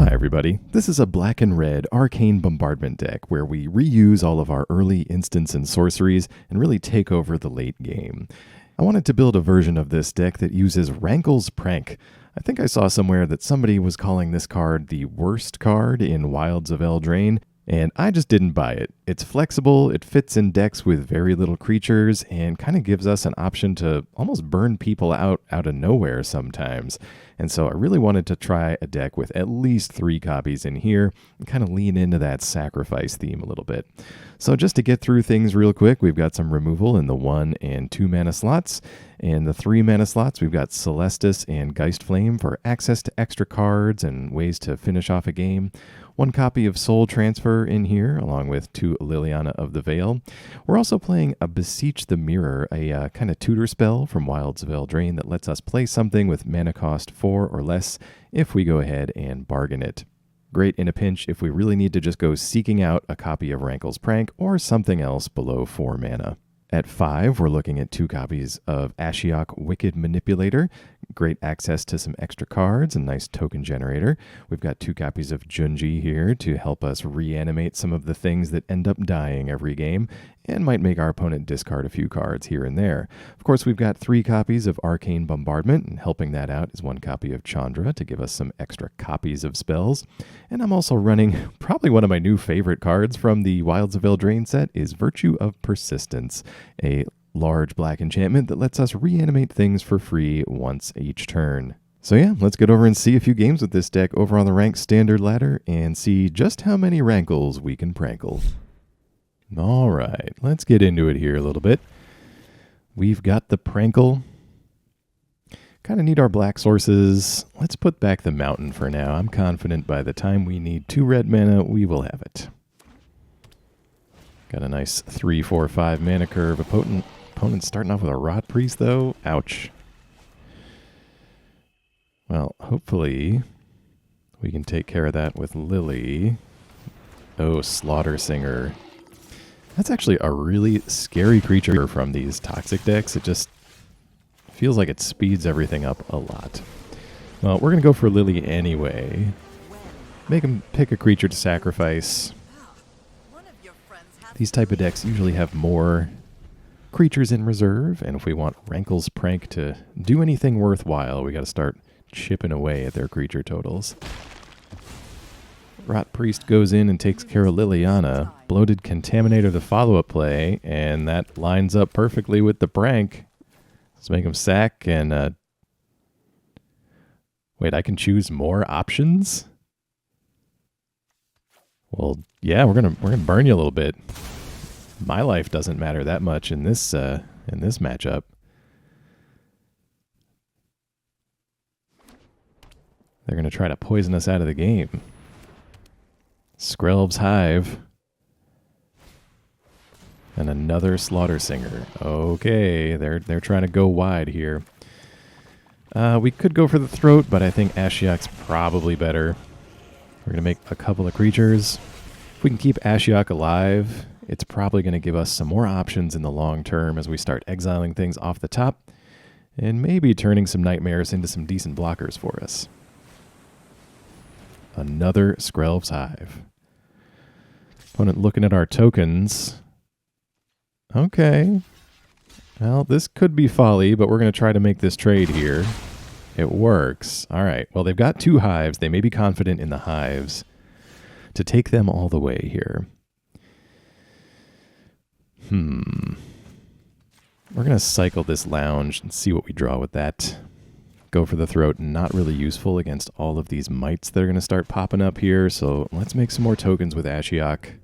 Hi everybody, this is a black and red Arcane Bombardment deck where we reuse all of our early instants and sorceries and really take over the late game. I wanted to build a version of this deck that uses Rankle's Prank. I think I saw somewhere that somebody was calling this card the worst card in Wilds of Eldraine, and I just didn't buy it. It's flexible, it fits in decks with very little creatures, and kind of gives us an option to almost burn people out of nowhere sometimes. And so I really wanted to try a deck with at least 3 copies in here and kind of lean into that sacrifice theme a little bit. So just to get through things real quick, we've got some removal in the 1 and 2 mana slots. In the 3 mana slots, we've got Celestus and Geistflame for access to extra cards and ways to finish off a game. 1 copy of Soul Transfer in here, along with 2 Liliana of the Veil. We're also playing a Beseech the Mirror, a kind of tutor spell from Wilds of Eldraine that lets us play something with mana cost 4 or less if we go ahead and bargain it. Great in a pinch if we really need to just go seeking out a copy of Rankle's Prank or something else below 4 mana. At 5, we're looking at 2 copies of Ashiok Wicked Manipulator. Great access to some extra cards and nice token generator. We've got 2 copies of Junji here to help us reanimate some of the things that end up dying every game and might make our opponent discard a few cards here and there. Of course, we've got 3 copies of Arcane Bombardment, and helping that out is 1 copy of Chandra to give us some extra copies of spells. And I'm also running probably one of my new favorite cards from the Wilds of Eldraine set is Virtue of Persistence, a large black enchantment that lets us reanimate things for free once each turn. So yeah, let's get over and see a few games with this deck over on the ranked standard ladder and see just how many Rankles we can prankle. All right, let's get into it here a little bit. We've got the Prankle. Kind of need our black sources. Let's put back the mountain for now. I'm confident by the time we need 2 red mana, we will have it. Got a nice 3, 4, 5 mana curve. Opponent's starting off with a Rot Priest, though. Ouch. Well, hopefully we can take care of that with Lily. Oh, Slaughter Singer. That's actually a really scary creature from these toxic decks. It just feels like it speeds everything up a lot. Well, we're going to go for Lily anyway. Make him pick a creature to sacrifice. These type of decks usually have more creatures in reserve, and if we want Rankle's Prank to do anything worthwhile, we got to start chipping away at their creature totals. Rot Priest goes in and takes care of Liliana. Bloated Contaminator the follow-up play, and that lines up perfectly with the prank. Let's make him sack and... Wait, I can choose more options? Well, yeah, we're gonna burn you a little bit. My life doesn't matter that much in this matchup. They're gonna try to poison us out of the game. Skrelv's Hive. And another Slaughter Singer. Okay, they're trying to go wide here. We could go for the Throat, but I think Ashiok's probably better. We're going to make a couple of creatures. If we can keep Ashiok alive, it's probably going to give us some more options in the long term as we start exiling things off the top and maybe turning some nightmares into some decent blockers for us. Another Skrelv's Hive. Opponent looking at our tokens. Okay. Well, this could be folly, but we're going to try to make this trade here. It works. All right. Well, they've got 2 hives. They may be confident in the hives to take them all the way here. We're going to cycle this lounge and see what we draw with that. Go for the Throat. Not really useful against all of these mites that are going to start popping up here. So let's make some more tokens with Ashiok.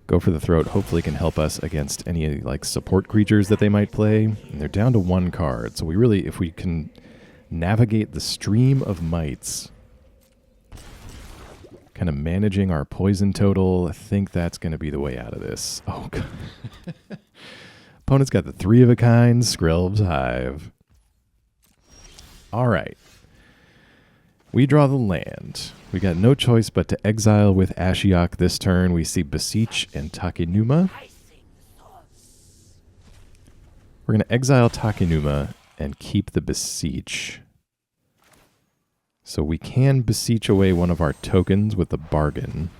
Go for the Throat. Hopefully can help us against any like support creatures that they might play. And they're down to 1 card. So we really, if we can navigate the stream of mites, kind of managing our poison total, I think that's going to be the way out of this. Oh, God. Opponent's got the 3 of a kind, Skrelv's Hive. All right. We draw the land. We got no choice but to exile with Ashiok this turn. We see Beseech and Takenuma. We're going to exile Takenuma and keep the Beseech. So we can beseech away one of our tokens with the bargain.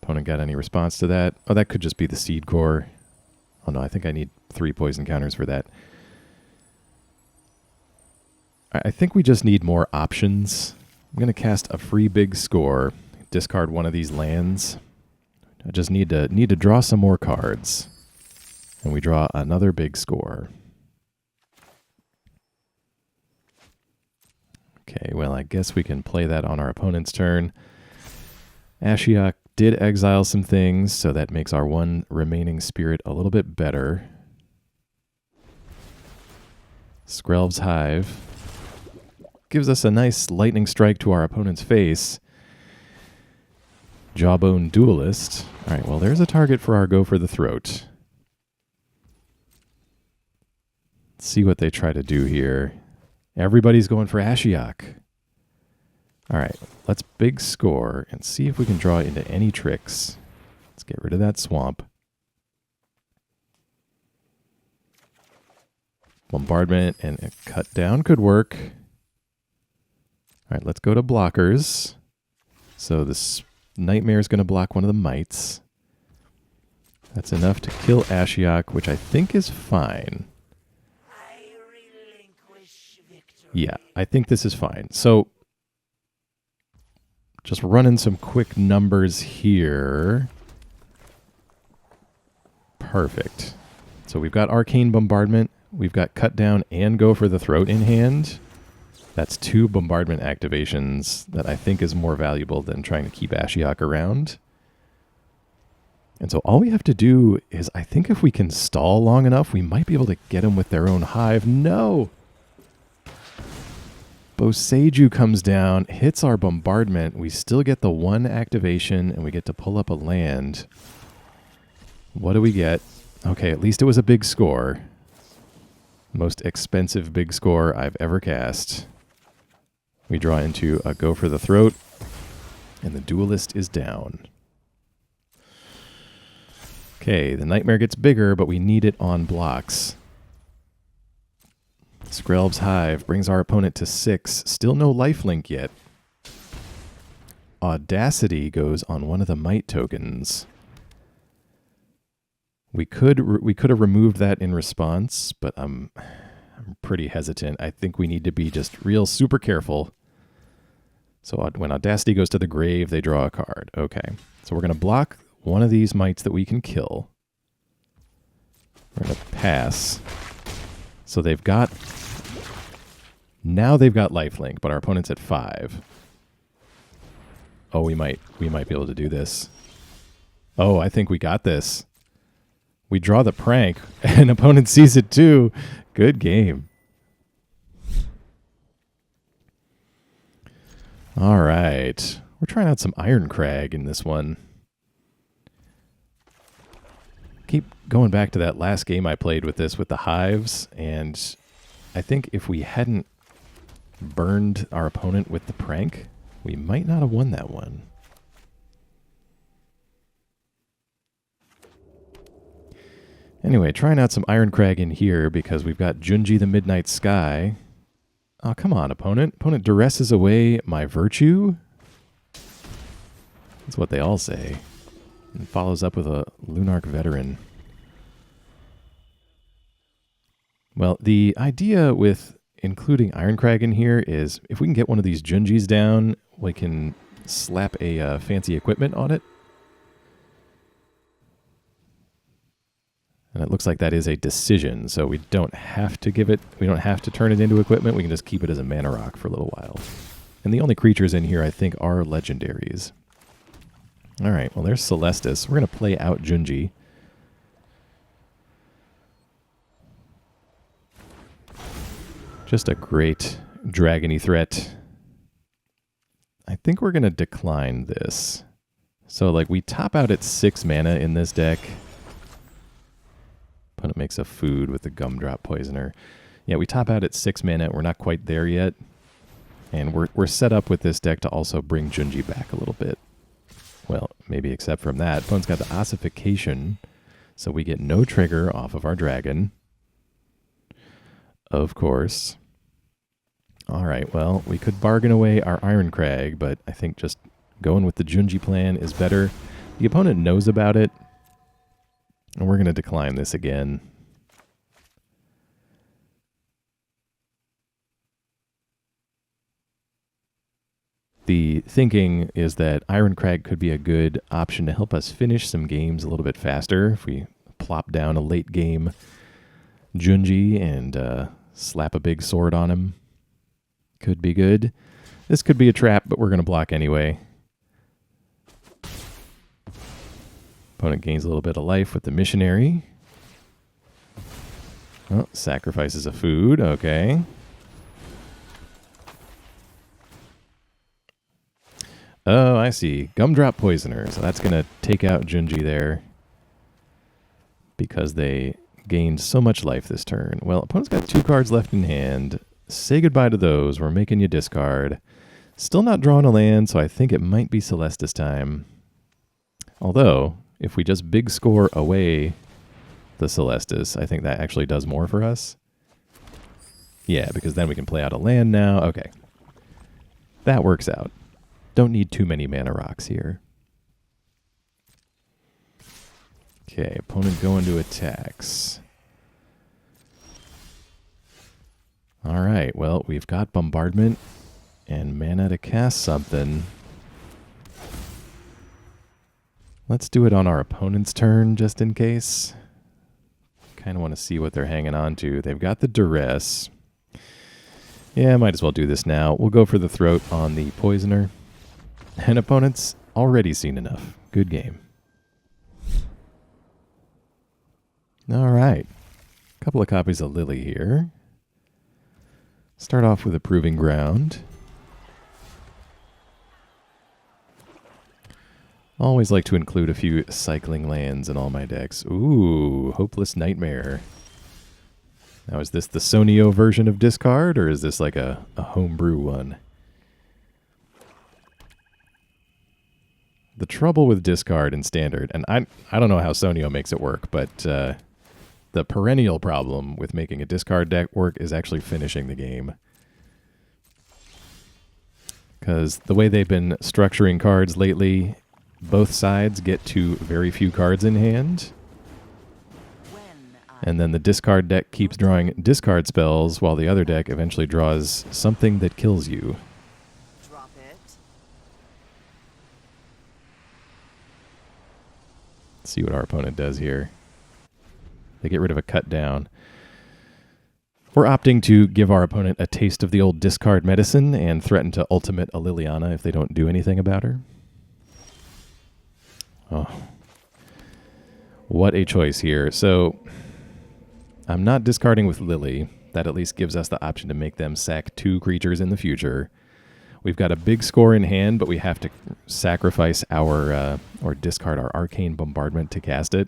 Opponent got any response to that? Oh, that could just be the seed core. Oh no, I think I need 3 poison counters for that. I think we just need more options. I'm going to cast a free big score, discard one of these lands. I just need to draw some more cards. And we draw another big score. Okay, well, I guess we can play that on our opponent's turn. Ashiok did exile some things, so that makes our one remaining spirit a little bit better. Skrelv's Hive gives us a nice lightning strike to our opponent's face. Jawbone Duelist. All right, well, there's a target for our Go for the Throat. Let's see what they try to do here. Everybody's going for Ashiok. All right, let's big score and see if we can draw into any tricks. Let's get rid of that swamp. Bombardment and a cut down could work. All right, let's go to blockers. So this Nightmare is going to block one of the mites. That's enough to kill Ashiok, which I think is fine. Yeah, I think this is fine. So just running some quick numbers here. Perfect. So we've got Arcane Bombardment. We've got Cut Down and Go for the Throat in hand. That's 2 bombardment activations that I think is more valuable than trying to keep Ashiok around. And so all we have to do is, I think if we can stall long enough, we might be able to get them with their own hive. No! Boseiju comes down, hits our bombardment. We still get the 1 activation, and we get to pull up a land. What do we get? Okay, at least it was a big score. Most expensive big score I've ever cast. We draw into a Go for the Throat, and the Duelist is down. Okay, the Nightmare gets bigger, but we need it on blocks. Skrelv's Hive brings our opponent to 6. Still no lifelink yet. Audacity goes on one of the Might tokens. We could have removed that in response, but I'm pretty hesitant. I think we need to be just real super careful. So when Audacity goes to the grave, they draw a card. Okay, so we're going to block one of these mites that we can kill. We're going to pass. So they've got... Now they've got lifelink, but our opponent's at 5. Oh, we might be able to do this. Oh, I think we got this. We draw the prank, and opponent sees it too. Good game. All right. We're trying out some Iron Crag in this one. Keep going back to that last game I played with this with the hives, and I think if we hadn't burned our opponent with the prank, we might not have won that one. Anyway, trying out some Iron Crag in here because we've got Junji the Midnight Sky. Oh, come on, opponent. Opponent duresses away my virtue. That's what they all say. And follows up with a Lunarch Veteran. Well, the idea with including Iron Crag in here is if we can get one of these Junjis down, we can slap a fancy equipment on it. And it looks like that is a decision, so we don't have to give it, we don't have to turn it into equipment, we can just keep it as a mana rock for a little while. And the only creatures in here I think are legendaries. Alright, well there's Celestus. We're going to play out Junji. Just a great dragony threat. I think we're going to decline this. So like we top out at 6 mana in this deck. Opponent makes a food with the Gumdrop Poisoner. Yeah, we top out at 6 mana. We're not quite there yet. And we're set up with this deck to also bring Junji back a little bit. Well, maybe except from that. Opponent's got the Ossification, so we get no trigger off of our dragon. Of course. All right, well, we could bargain away our Iron Crag, but I think just going with the Junji plan is better. The opponent knows about it, and we're going to decline this again. The thinking is that Iron Crag could be a good option to help us finish some games a little bit faster if we plop down a late game Junji and slap a big sword on him. Could be good. This could be a trap, but we're going to block anyway. Opponent gains a little bit of life with the missionary. Oh, sacrifices a food. Okay. Oh, I see. Gumdrop Poisoner. So that's going to take out Junji there because they gained so much life this turn. Well, opponent's got 2 cards left in hand. Say goodbye to those. We're making you discard. Still not drawing a land, so I think it might be Celestus time. Although, if we just big score away the Celestus, I think that actually does more for us. Yeah, because then we can play out a land now. Okay. That works out. Don't need too many mana rocks here. Okay, opponent going to attacks. All right, well, we've got Bombardment and mana to cast something. Let's do it on our opponent's turn, just in case. Kind of want to see what they're hanging on to. They've got the Duress. Yeah, might as well do this now. We'll go for the Throat on the Poisoner. And opponent's already seen enough. Good game. All right. A couple of copies of Lily here. Start off with a Proving Ground. Always like to include a few cycling lands in all my decks. Ooh, Hopeless Nightmare. Now, is this the Sonio version of discard, or is this like a homebrew one? The trouble with discard in Standard, and I don't know how Sonio makes it work, but the perennial problem with making a discard deck work is actually finishing the game. Because the way they've been structuring cards lately, both sides get to very few cards in hand. And then the discard deck keeps drawing discard spells while the other deck eventually draws something that kills you. Drop it. Let's see what our opponent does here. They get rid of a cut down. We're opting to give our opponent a taste of the old discard medicine and threaten to ultimate a Liliana if they don't do anything about her. Oh. What a choice here. So, I'm not discarding with Lily. That at least gives us the option to make them sack 2 creatures in the future. We've got a big score in hand, but we have to sacrifice our, or discard our Arcane Bombardment to cast it.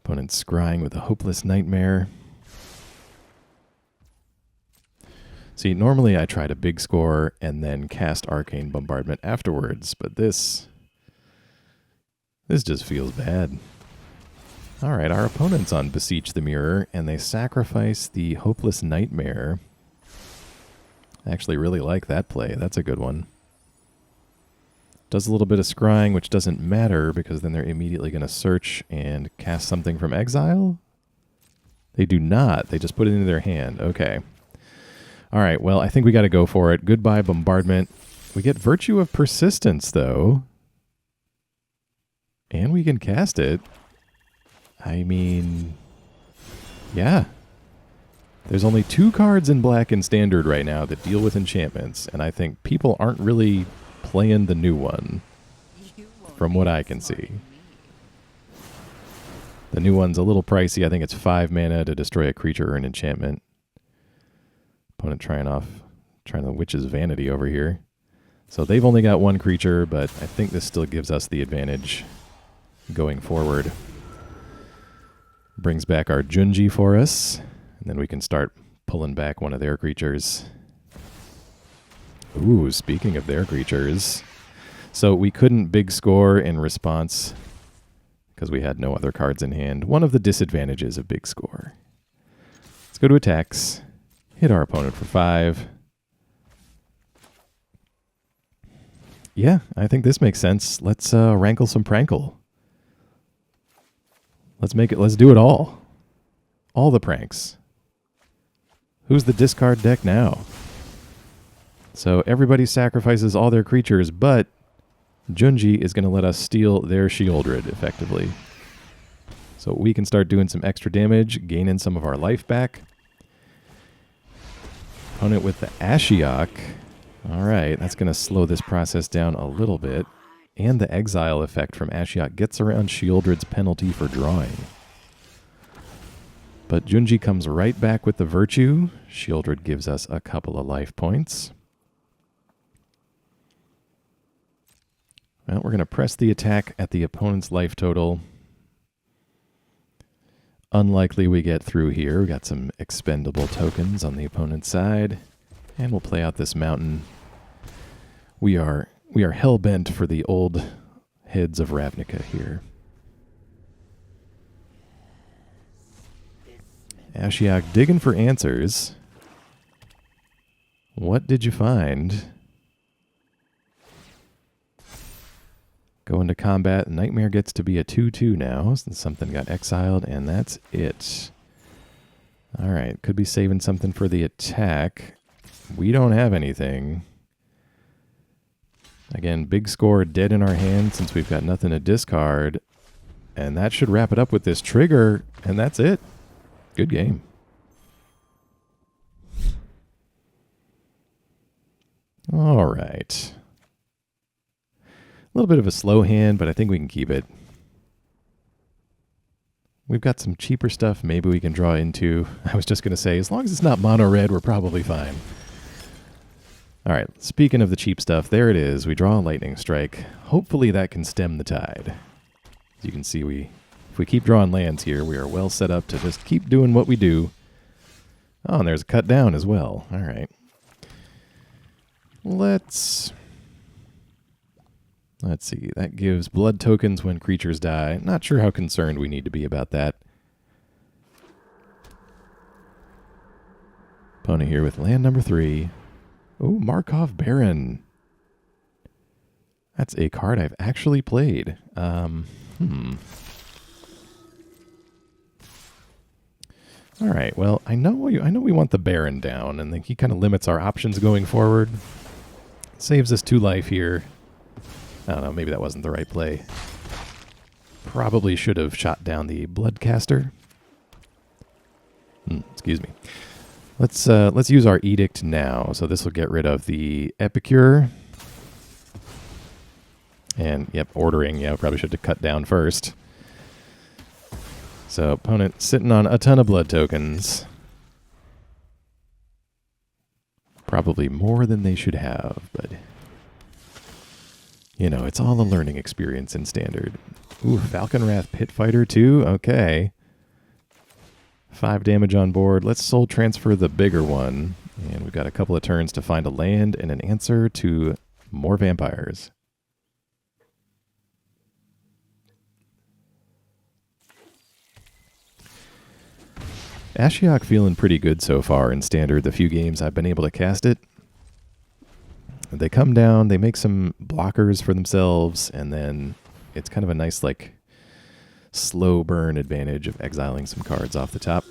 Opponent's scrying with a Hopeless Nightmare. See, normally I try to big score and then cast Arcane Bombardment afterwards, but this just feels bad. All right, our opponent's on Beseech the Mirror, and they sacrifice the Hopeless Nightmare. I actually really like that play. That's a good one. Does a little bit of scrying, which doesn't matter because then they're immediately going to search and cast something from exile. They do not. They just put it into their hand. Okay. All right, well, I think we got to go for it. Goodbye, Bombardment. We get Virtue of Persistence, though. And we can cast it. I mean, yeah. There's only 2 cards in black and Standard right now that deal with enchantments, and I think people aren't really playing the new one, from what I can see. The new one's a little pricey. I think it's 5 mana to destroy a creature or an enchantment. Opponent trying the Witch's Vanity over here. So they've only got 1 creature, but I think this still gives us the advantage going forward. Brings back our Junji for us, and then we can start pulling back one of their creatures. Ooh, speaking of their creatures. So we couldn't big score in response because we had no other cards in hand. One of the disadvantages of big score. Let's go to attacks. Hit our opponent for 5. Yeah, I think this makes sense. Let's rankle some Prankle. Let's do it all. All the pranks. Who's the discard deck now? So everybody sacrifices all their creatures, but Junji is going to let us steal their Sheoldred, effectively. So we can start doing some extra damage, gaining some of our life back. Opponent with the Ashiok. Alright, that's going to slow this process down a little bit. And the exile effect from Ashiok gets around Sheoldred's penalty for drawing. But Junji comes right back with the Virtue. Sheoldred gives us a couple of life points. Well, we're going to press the attack at the opponent's life total. Unlikely we get through here. We got some expendable tokens on the opponent's side. And we'll play out this mountain. We are hell-bent for the old heads of Ravnica here. Ashiok digging for answers. What did you find? Go into combat. Nightmare gets to be a 2/2 now, since something got exiled, and that's it. Alright, could be saving something for the attack. We don't have anything. Again, big score dead in our hand since we've got nothing to discard. And that should wrap it up with this trigger, and that's it. Good game. All right. A little bit of a slow hand, but I think we can keep it. We've got some cheaper stuff maybe we can draw into. I was just going to say, as long as it's not mono red, we're probably fine. All right, speaking of the cheap stuff, there it is. We draw a lightning strike. Hopefully that can stem the tide. As you can see, if we keep drawing lands here, we are well set up to just keep doing what we do. Oh, and there's a cut down as well. All right. Let's see. That gives blood tokens when creatures die. Not sure how concerned we need to be about that. Opponent here with land number 3. Oh, Markov Baron. That's a card I've actually played. All right. Well, I know we want the Baron down, and then he kind of limits our options going forward. Saves us 2 life here. I don't know. Maybe that wasn't the right play. Probably should have shot down the Bloodcaster. Excuse me. Let's use our Edict now. So this will get rid of the Epicure. And, yep, ordering. Yeah, probably should have cut down first. So, opponent sitting on a ton of blood tokens. Probably more than they should have, but... you know, it's all a learning experience in Standard. Ooh, Falconwrath Pitfighter too? Okay. 5 damage on board. Let's soul transfer the bigger one. And we've got a couple of turns to find a land and an answer to more vampires. Ashiok feeling pretty good so far in Standard, the few games I've been able to cast it. They come down, they make some blockers for themselves, and then it's kind of a nice, like, slow burn advantage of exiling some cards off the top.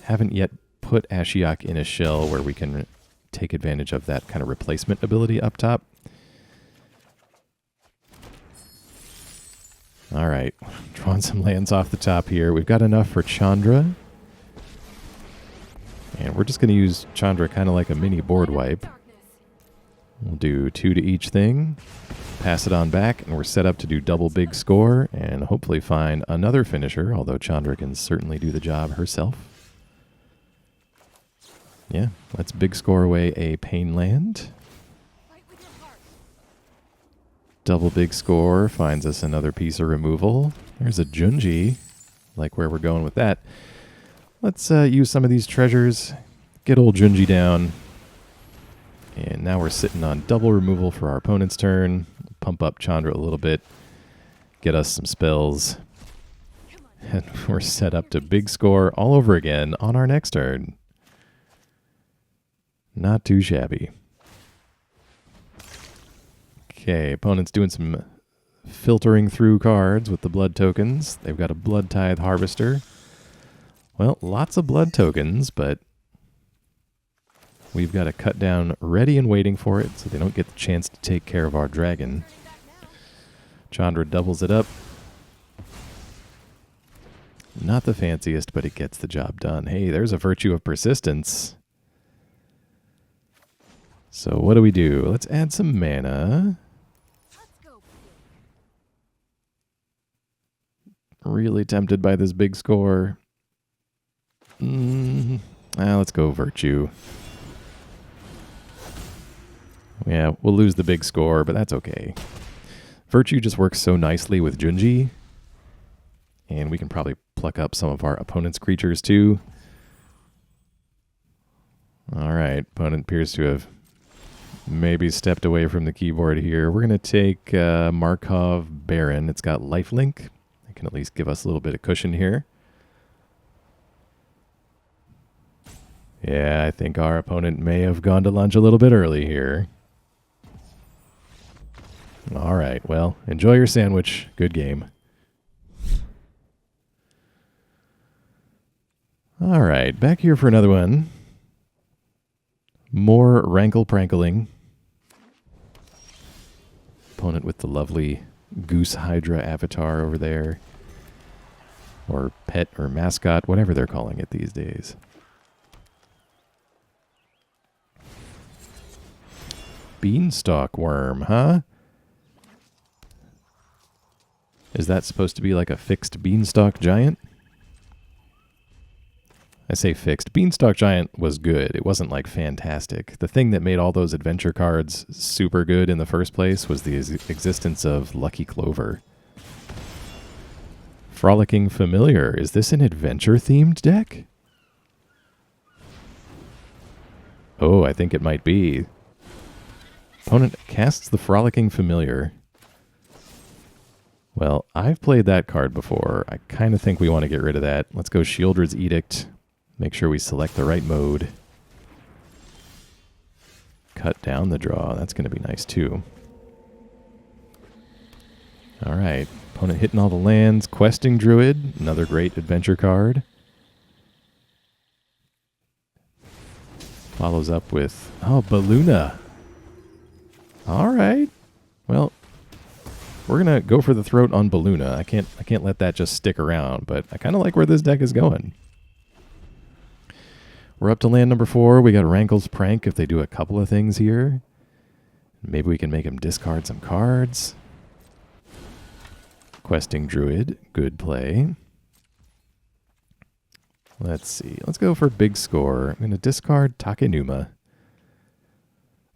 Haven't yet put Ashiok in a shell where we can take advantage of that kind of replacement ability up top. All right, drawing some lands off the top here. We've got enough for Chandra. And we're just going to use Chandra kind of like a mini board wipe. We'll do 2 to each thing, pass it on back, and we're set up to do double big score and hopefully find another finisher, although Chandra can certainly do the job herself. Yeah, let's big score away a pain land. Double big score finds us another piece of removal. There's a Junji, like where we're going with that. Let's use some of these treasures, get old Junji down. And now we're sitting on double removal for our opponent's turn. Pump up Chandra a little bit. Get us some spells. And we're set up to big score all over again on our next turn. Not too shabby. Okay, opponent's doing some filtering through cards with the blood tokens. They've got a Blood Tithe Harvester. Well, lots of blood tokens, but we've got a cut down ready and waiting for it, so they don't get the chance to take care of our dragon. Chandra doubles it up. Not the fanciest, but it gets the job done. Hey, there's a Virtue of Persistence. So what do? Let's add some mana. Really tempted by this big score. Let's go Virtue. Yeah, we'll lose the big score, but that's okay. Virtue just works so nicely with Junji. And we can probably pluck up some of our opponent's creatures too. Alright, opponent appears to have maybe stepped away from the keyboard here. We're going to take Markov Baron. It's got lifelink. It can at least give us a little bit of cushion here. Yeah, I think our opponent may have gone to lunch a little bit early here. Alright, well, enjoy your sandwich. Good game. Alright, back here for another one. More Rankle Prankling. Opponent with the lovely Goose Hydra avatar over there. Or pet or mascot, whatever they're calling it these days. Beanstalk Worm, huh? Is that supposed to be like a fixed beanstalk giant? I say fixed. Beanstalk Giant was good. It wasn't like fantastic. The thing that made all those adventure cards super good in the first place was the existence of Lucky Clover. Frolicking Familiar. Is this an adventure-themed deck? Oh, I think it might be. Opponent casts the Frolicking Familiar. Well, I've played that card before. I kind of think we want to get rid of that. Let's go Sheoldred's Edict. Make sure we select the right mode. Cut down the draw. That's going to be nice too. Alright. Opponent hitting all the lands. Questing Druid. Another great adventure card. Follows up with... Oh, Balloona. Alright. Well, we're going to go for the throat on Balloona. I can't let that just stick around, but I kind of like where this deck is going. We're up to land number 4. We got Rankle's Prank if they do a couple of things here. Maybe we can make him discard some cards. Questing Druid, good play. Let's see. Let's go for big score. I'm going to discard Takenuma.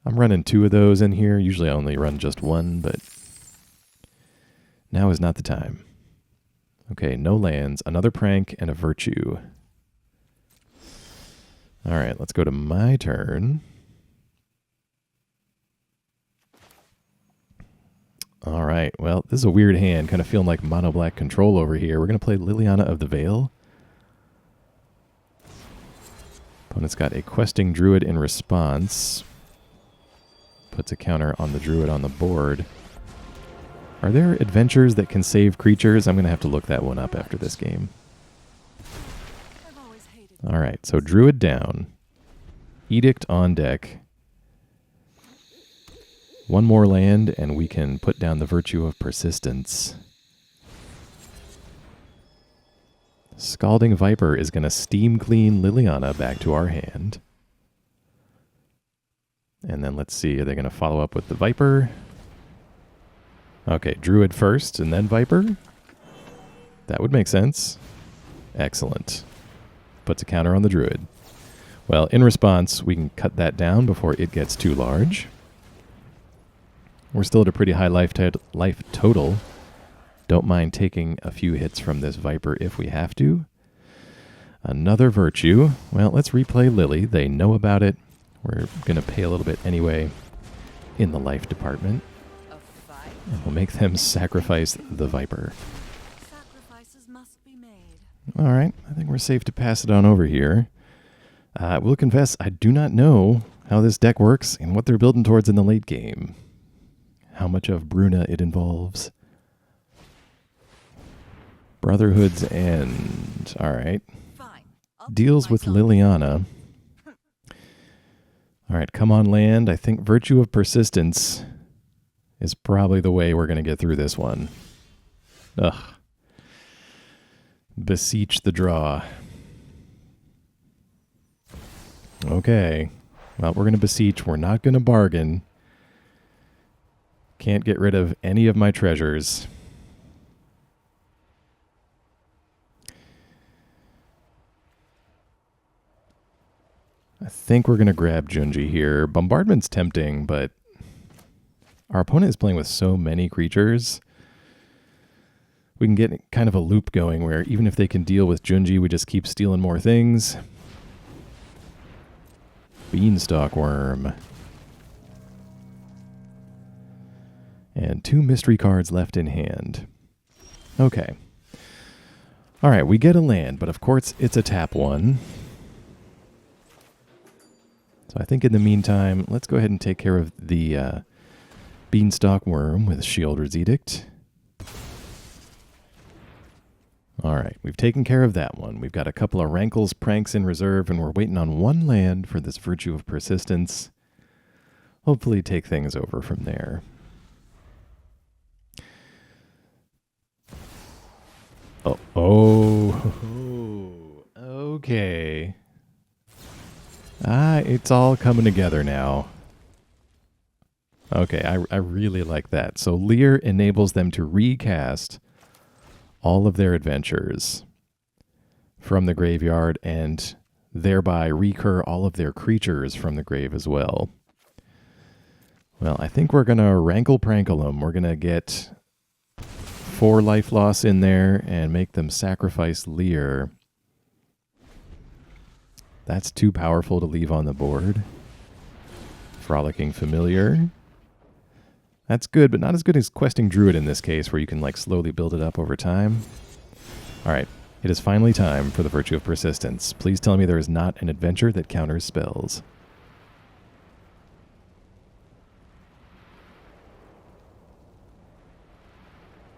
I'm running 2 of those in here. Usually I only run just 1, but now is not the time. Okay, no lands, another Prank, and a Virtue. Alright, let's go to my turn. Alright, well, this is a weird hand. Kind of feeling like mono black control over here. We're going to play Liliana of the Veil. Opponent's got a Questing Druid in response. Puts a counter on the Druid on the board. Are there adventures that can save creatures? I'm going to have to look that one up after this game. Alright, so Druid down. Edict on deck. 1 more land, and we can put down the Virtue of Persistence. Scalding Viper is going to steam clean Liliana back to our hand. And then let's see, are they going to follow up with the Viper? Okay, Druid first, and then Viper? That would make sense. Excellent. Puts a counter on the Druid. Well, in response, we can cut that down before it gets too large. We're still at a pretty high life total. Don't mind taking a few hits from this Viper if we have to. Another Virtue. Well, let's replay Lily. They know about it. We're going to pay a little bit anyway in the life department. And we'll make them sacrifice the Viper. Sacrifices must must be made. All right, I think we're safe to pass it on over here. I will confess, I do not know how this deck works and what they're building towards in the late game. How much of Bruna it involves. Brotherhood's End. All right. Fine. I'll Deals take with my time. Liliana. All right, come on land. I think Virtue of Persistence is probably the way we're going to get through this one. Ugh. Beseech the draw. Okay. Well, we're going to beseech. We're not going to bargain. Can't get rid of any of my treasures. I think we're going to grab Junji here. Bombardment's tempting, but our opponent is playing with so many creatures. We can get kind of a loop going where even if they can deal with Junji, we just keep stealing more things. Beanstalk Worm. And 2 mystery cards left in hand. Okay. All right, we get a land, but of course it's a tap one. So I think in the meantime, let's go ahead and take care of the Beanstalk Worm with Sheoldred's Edict. All right, we've taken care of that one. We've got a couple of Rankles, Pranks in reserve, and we're waiting on one land for this Virtue of Persistence. Hopefully take things over from there. Oh, okay. It's all coming together now. Okay, I really like that. So Lear enables them to recast all of their adventures from the graveyard and thereby recur all of their creatures from the grave as well. Well, I think we're going to Rankle Prankle them. We're going to get 4 life loss in there and make them sacrifice Lear. That's too powerful to leave on the board. Frolicking Familiar. That's good, but not as good as Questing Druid in this case, where you can like slowly build it up over time. All right, it is finally time for the Virtue of Persistence. Please tell me there is not an adventure that counters spells.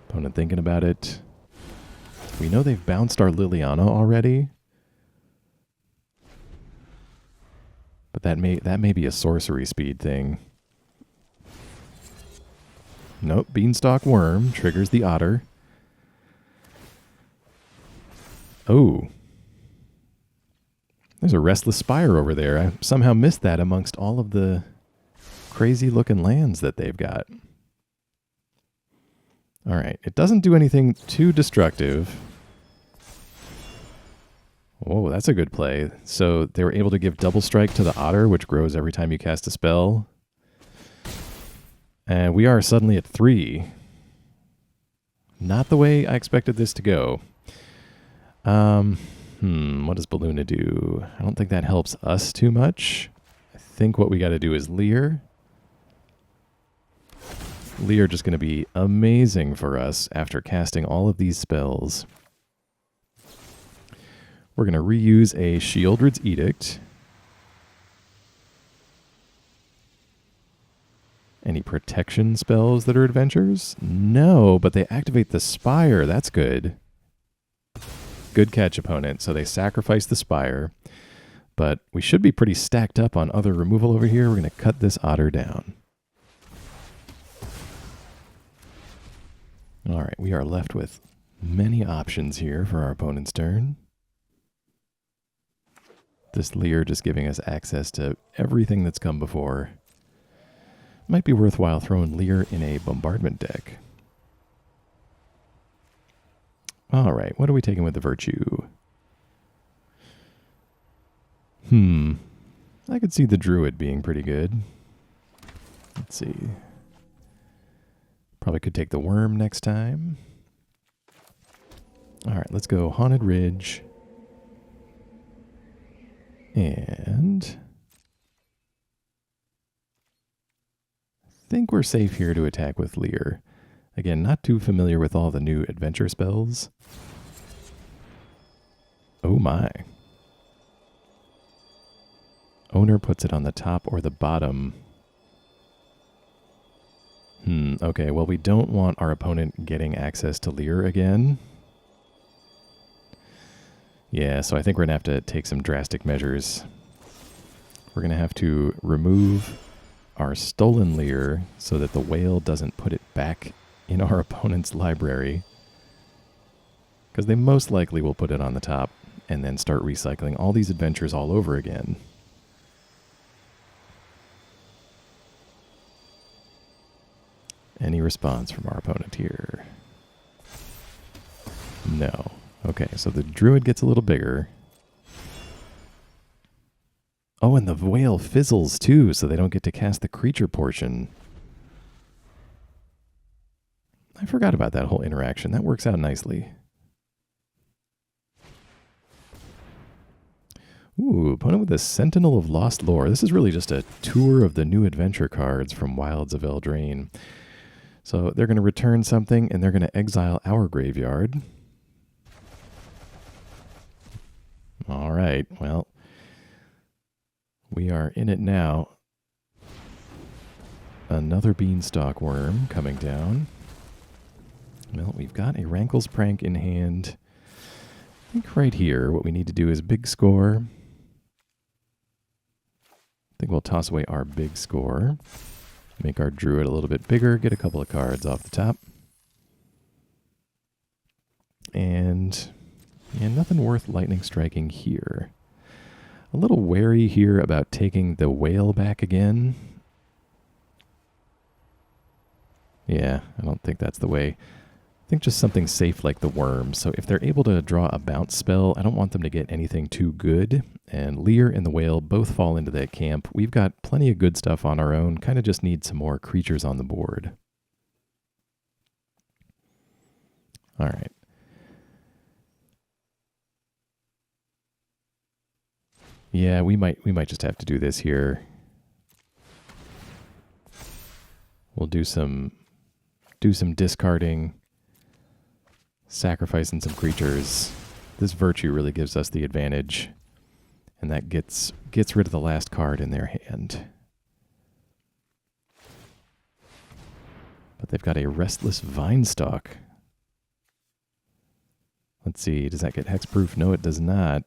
Opponent thinking about it. We know they've bounced our Liliana already. But that may be a sorcery speed thing. Nope, Beanstalk Worm triggers the Otter. Oh. There's a Restless Spire over there. I somehow missed that amongst all of the crazy looking lands that they've got. All right, it doesn't do anything too destructive. Whoa, that's a good play. So they were able to give Double Strike to the Otter, which grows every time you cast a spell. And we are suddenly at 3. Not the way I expected this to go. What does Balloona do? I don't think that helps us too much. I think what we got to do is Lear. Lear just going to be amazing for us after casting all of these spells. We're going to reuse a Sheoldred's Edict. Any protection spells that are adventures? No, but they activate the Spire. That's good. Good catch, opponent. So they sacrifice the Spire. But we should be pretty stacked up on other removal over here. We're going to cut this Otter down. All right, we are left with many options here for our opponent's turn. This Lear just giving us access to everything that's come before. Might be worthwhile throwing Lear in a bombardment deck. All right, what are we taking with the Virtue? I could see the Druid being pretty good. Let's see. Probably could take the Worm next time. All right, let's go Haunted Ridge. And I think we're safe here to attack with Lear. Again, not too familiar with all the new adventure spells. my. Owner puts it on the top or the bottom. Okay, well, we don't want our opponent getting access to Lear again. Yeah, so I think we're going to have to take some drastic measures. We're going to have to remove our stolen Lear so that the whale doesn't put it back in our opponent's library. Because they most likely will put it on the top and then start recycling all these adventures all over again. Any response from our opponent here? No. Okay, so the druid gets a little bigger. Oh, and the whale fizzles too, so they don't get to cast the creature portion. I forgot about that whole interaction. That works out nicely. Ooh, opponent with a Sentinel of Lost Lore. This is really just a tour of the new adventure cards from Wilds of Eldraine. So they're going to return something, and they're going to exile our graveyard. All right, well, we are in it now. Another Beanstalk Worm coming down. Well, we've got a Rankle's Prank in hand. I think right here what we need to do is big score. I think we'll toss away our big score. Make our druid a little bit bigger, get a couple of cards off the top. And nothing worth lightning striking here. A little wary here about taking the whale back again. Yeah, I don't think that's the way. I think just something safe like the worm. So if they're able to draw a bounce spell, I don't want them to get anything too good. And Lear and the whale both fall into that camp. We've got plenty of good stuff on our own. Kind of just need some more creatures on the board. All right. Yeah, we might just have to do this here. We'll do some discarding, sacrificing some creatures. This virtue really gives us the advantage, and that gets rid of the last card in their hand. But they've got a Restless Vinestalk. Let's see, does that get hexproof? No, it does not.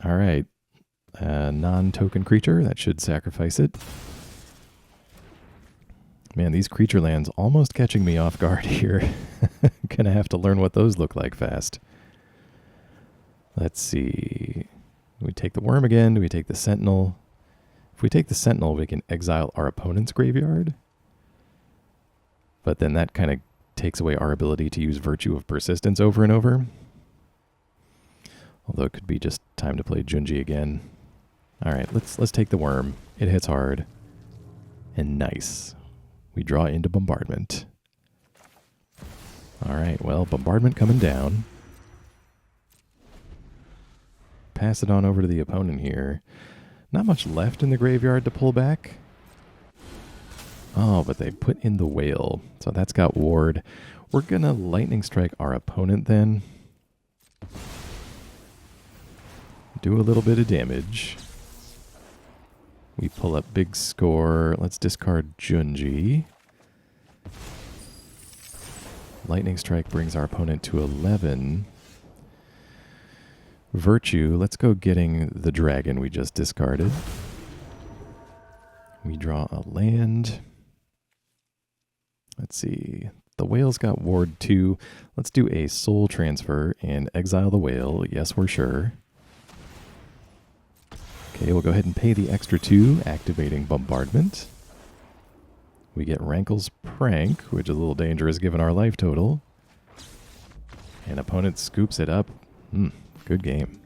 All right. A non-token creature, that should sacrifice it. Man, these creature lands almost catching me off guard here. Gonna have to learn what those look like fast. Let's see. Do we take the worm again? Do we take the sentinel? If we take the sentinel, we can exile our opponent's graveyard. But then that kind of takes away our ability to use Virtue of Persistence over and over. Although it could be just time to play Junji again. All right, let's take the worm. It hits hard. And nice. We draw into Bombardment. All right, well, Bombardment coming down. Pass it on over to the opponent here. Not much left in the graveyard to pull back. Oh, but they put in the whale. So that's got ward. We're going to lightning strike our opponent then. Do a little bit of damage. We pull up big score. Let's discard Junji. Lightning strike brings our opponent to 11. Virtue, let's go getting the dragon we just discarded. We draw a land. Let's see. The whale's got ward 2. Let's do a soul transfer and exile the whale. Yes, we're sure. Okay, we'll go ahead and pay the extra 2, activating Bombardment. We get Rankle's Prank, which is a little dangerous given our life total. And opponent scoops it up. Good game.